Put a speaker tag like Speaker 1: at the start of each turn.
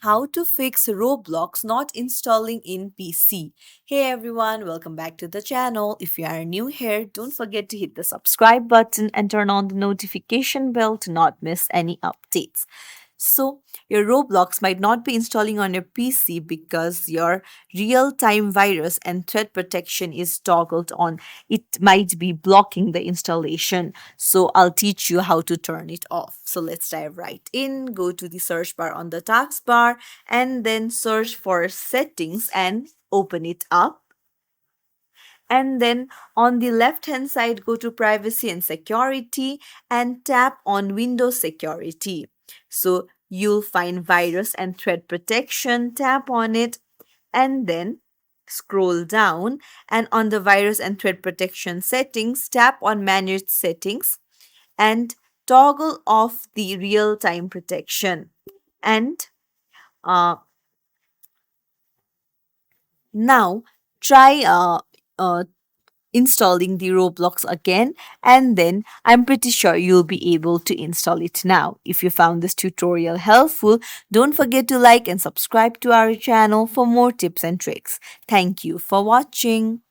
Speaker 1: how to fix Roblox not installing in PC. Hey everyone, welcome back to the channel. If you are new here, don't forget to hit the subscribe button and turn on the notification bell to not miss any updates. So, your Roblox might not be installing on your PC because your real time virus and threat protection is toggled on. It might be blocking the installation. So, I'll teach you how to turn it off. So, let's dive right in. Go to the search bar on the taskbar and then search for settings and open it up. And then on the left hand side, go to privacy and security and tap on Windows security. So you'll find virus and threat protection, tap on it, and then scroll down. And on the virus and threat protection settings, tap on manage settings and toggle off the real time protection. And uh, now try installing the Roblox again, and then I'm pretty sure you'll be able to install it now. If you found this tutorial helpful, don't forget to like and subscribe to our channel for more tips and tricks. Thank you for watching.